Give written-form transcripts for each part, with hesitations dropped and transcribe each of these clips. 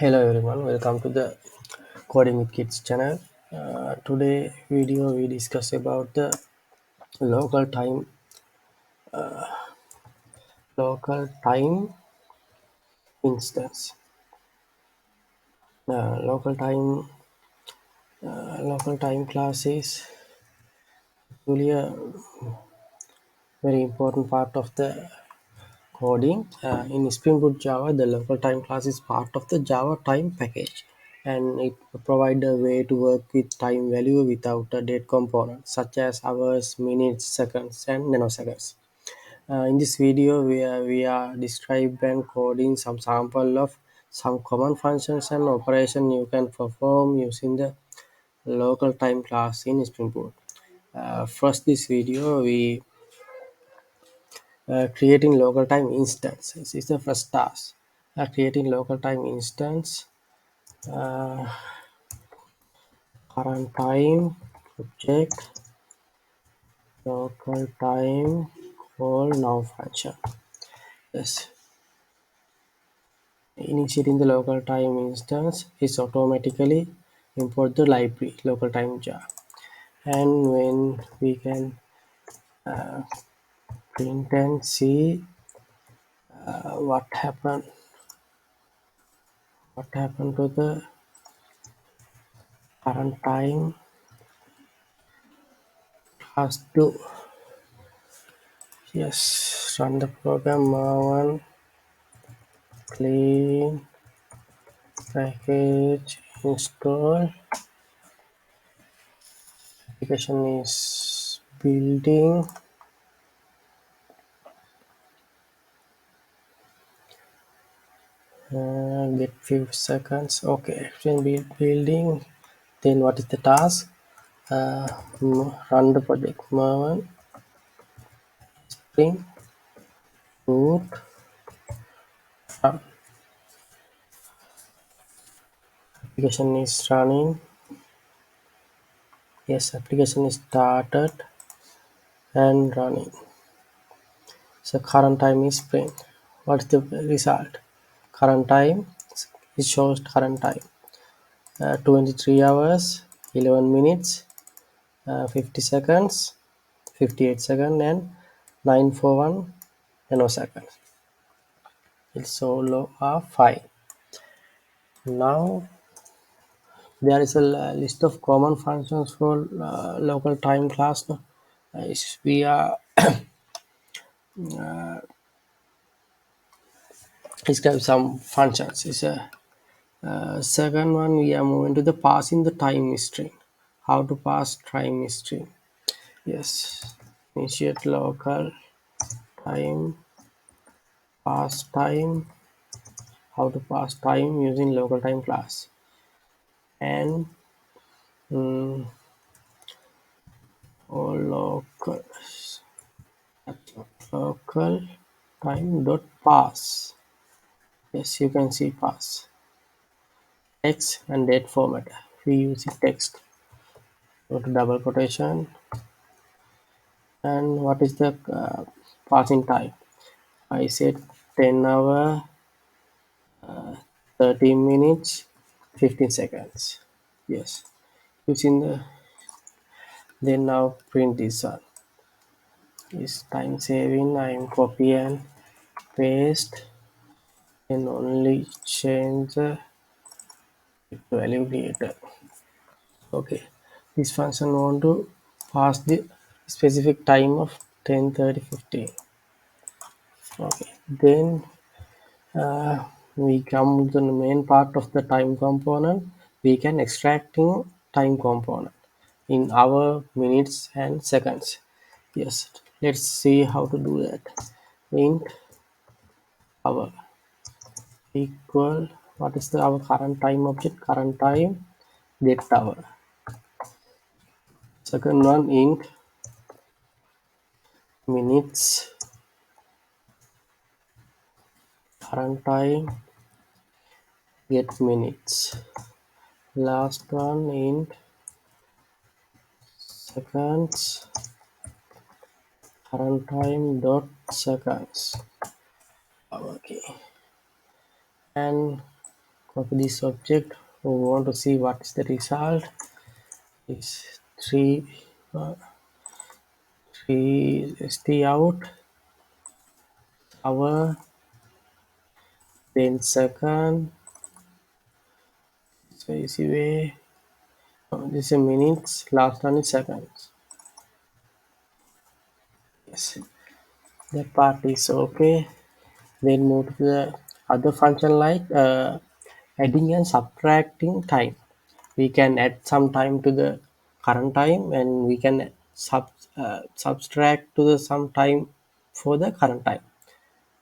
Hello everyone, welcome to the Coding with Kids channel. Today video we discuss about the local time local time instance. Local time class is really a very important part of the coding. In Spring Boot Java, the local time class is part of the Java time package, and it provides a way to work with time value without a date component such as hours, minutes, seconds, and nanoseconds. In this video, we are describing and coding some sample of some common functions and operation you can perform using the local time class in Spring Boot. First, this video we creating local time instance. This is the first task. Creating local time instance. Uh, Current time object local time call now function. Yes, initiating the local time instance is automatically import the library local time jar, and when we can print and see what happened to the current time has to. Yes, run the program one clean package install. Application is building. Get few seconds. Okay, application building. Then what is the task? uh, Run the project one spring boot. Application is running. Yes, application is started and running. So current time is spring. What's the result? Current time, it shows current time 23 hours 11 minutes 50 seconds 58 seconds and 941 nanoseconds. It's so low fine. Now there is a list of common functions for local time class. No? We are describe some functions. Is a second one. We are moving to the passing the time string. How to pass time string? Yes, initiate local time pass time. How to pass time using local time class, and mm, or local time dot pass. Yes, you can see pass text and date format. We use it text. Go to double quotation, and what is the passing time? I said 10 hour 13 minutes 15 seconds. Yes, using the then now print this one. Is time saving. I'm copy and paste and only change the value later. Okay, this function want to pass the specific time of 10:30:15. Okay, then we come to the main part of the time component. We can extracting time component in hour, minutes, and seconds. Yes, let's see how to do that. Int hour equal, what is the our current time object? Current time get hour. Second one int minutes current time get minutes. Last one int seconds current time dot seconds. Okay, and Copy this object. We want to see what is the result. Is 3 st out hour, then second. So easy way. This is minutes. Last one is seconds. Yes, that part is okay. Then move to the other function like adding and subtracting time. We can add some time to the current time, and we can subtract to the some time for the current time.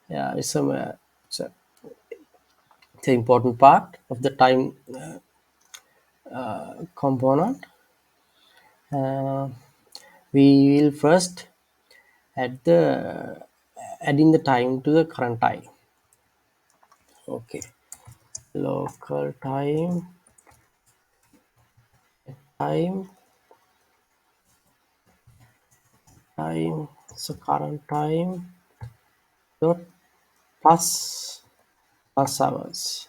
Yeah, it's a, it's an important part of the time component. Uh, we will first add the adding the time to the current time. Okay, local time time. So current time dot plus hours,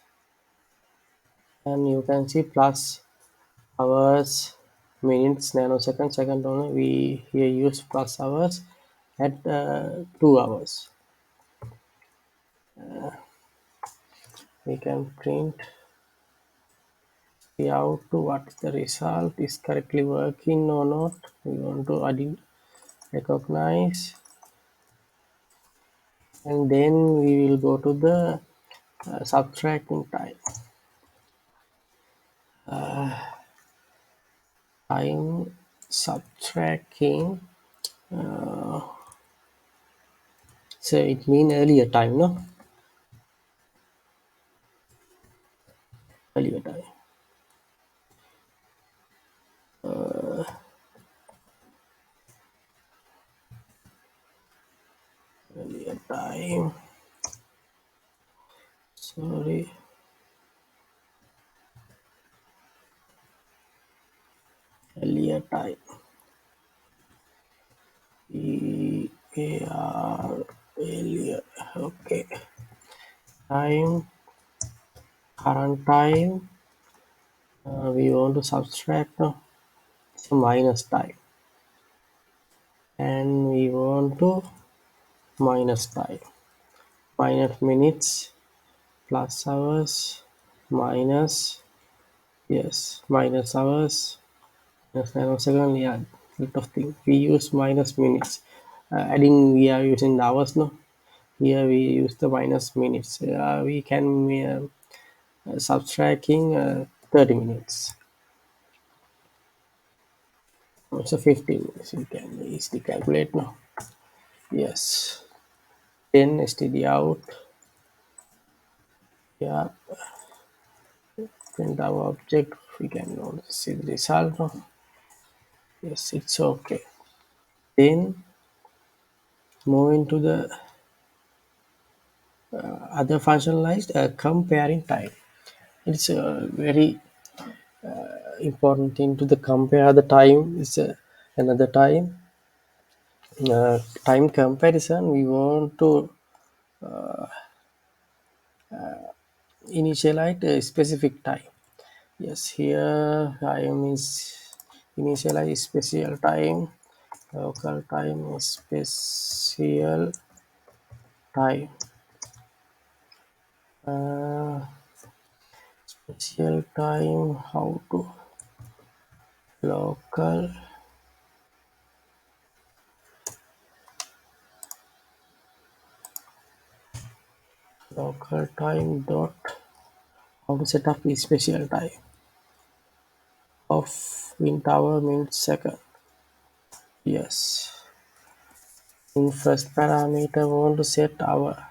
and you can see plus hours, minutes, nanoseconds, second only. We here use plus hours at 2 hours. We can print the out to what the result is correctly working or not. We want to recognize, and then we will go to the subtracting time subtracting. So it mean earlier time, no? Earlier time. Earlier time. Sorry. Earlier time. Earlier. Okay. Time. Current time. We want to subtract, no? So minus time. And we want to minus time. Minus minutes. Plus hours. Minus. Yes. Minus hours. Minus nanosecond. Yeah. Lot of things. We use minus minutes. Adding, we are using the hours, no? Here we use the minus minutes. We can subtracting 30 minutes. So 15 minutes. You can easily calculate now. Yes. Then std out. Yeah. Print our object. We can also see the result now. Yes, it's okay. Then move into the other functionalized comparing time. It's a very important thing to the compare the time. Is another time comparison. We want to initialize a specific time. Yes, here time is initialize special time, local time is special time, uh, special time. How to local local time dot how to set up a special time of in hour minute second. Yes, in first parameter we want to set our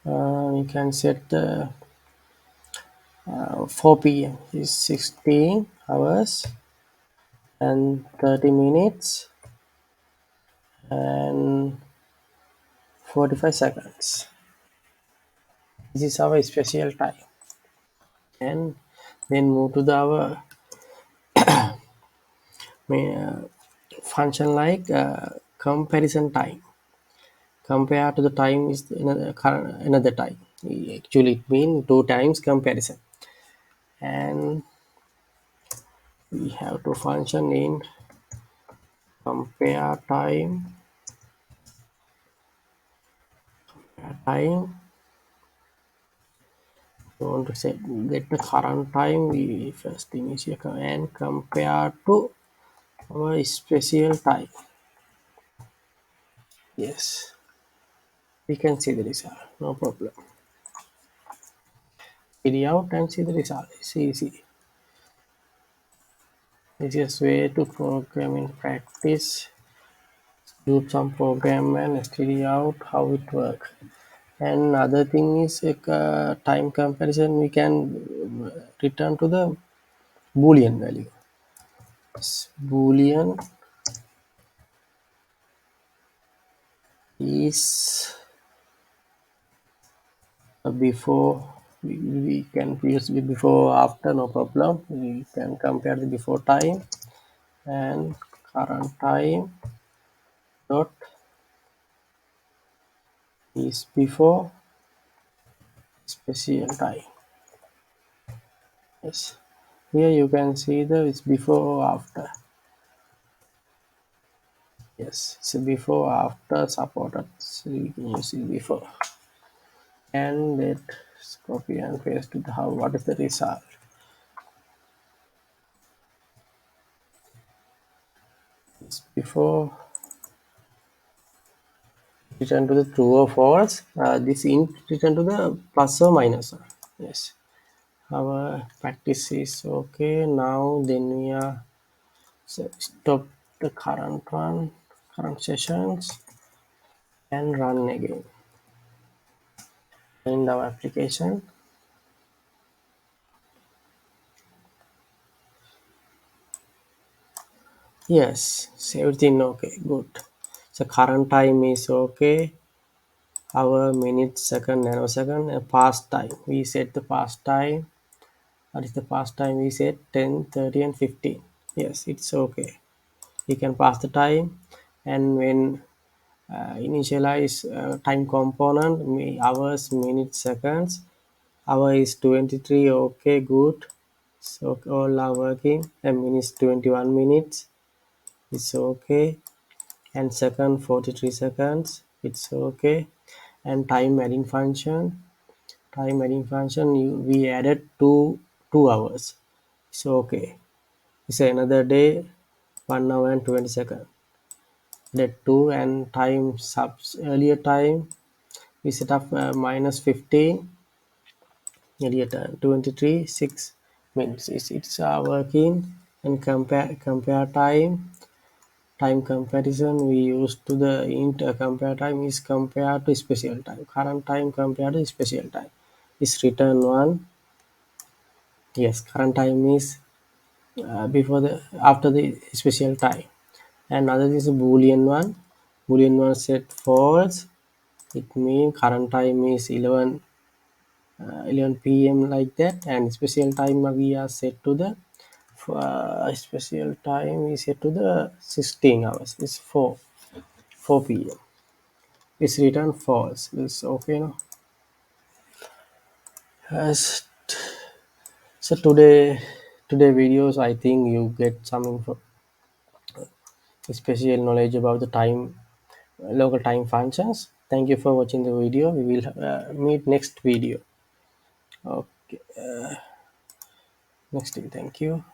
we can set 4 p.m. is 16 hours and 30 minutes and 45 seconds. This is our special time. And then move to our uh, function like comparison time. Compare to the time is another time. Actually, it means two times comparison. and we have to function in compare time. We want to set get the current time. We first initiate and compare to our special time. Yes, we can see the result. No problem. Carry out and see the result. It's easy. Easiest way to program in practice. Do some program and study out how it works. And other thing is time comparison. We can return to the boolean value. Boolean is before. We can use the before after, no problem. We can compare the before time and current time dot is before special time. Yes, here you can see the it's before or after. Yes, it's before after supported. So you can use it before and let's copy and paste it. How what is the result? It's before return to the true or false. This int return to the plus or minus. Yes, our practice is okay. Now then we are stop the current sessions and run again in our application. Yes, so everything okay, good. So current time is okay. Hour, minute, second, nanosecond, and past time. We set the past time. What is the past time? We set 10, 30, and 15. Yes, it's okay. We can pass the time, and when initialize time component, hours, minutes, seconds. Hour is 23. Okay, good. So all are working. And minutes 21 minutes. It's okay. And second 43 seconds. It's okay. And time adding function. We added 2 hours. So okay. It's another day, 1 hour and 20 seconds. That 2 and time subs earlier time we set up minus 15 earlier time 23 6 minutes. It's working and compare time comparison we use to the int compare time is compared to special time. Current time compared to special time is return one. Yes, current time is before the after the special time, and other is a boolean one. Boolean one set false. It means current time is 11 p.m. like that, and special time we are set to the special time is set to the 16 hours. It's 4 p.m. It's return false. It's okay now. As so today videos, I think you get some special knowledge about the local time functions. Thank you for watching the video. We will meet next video. Okay, next video. Thank you.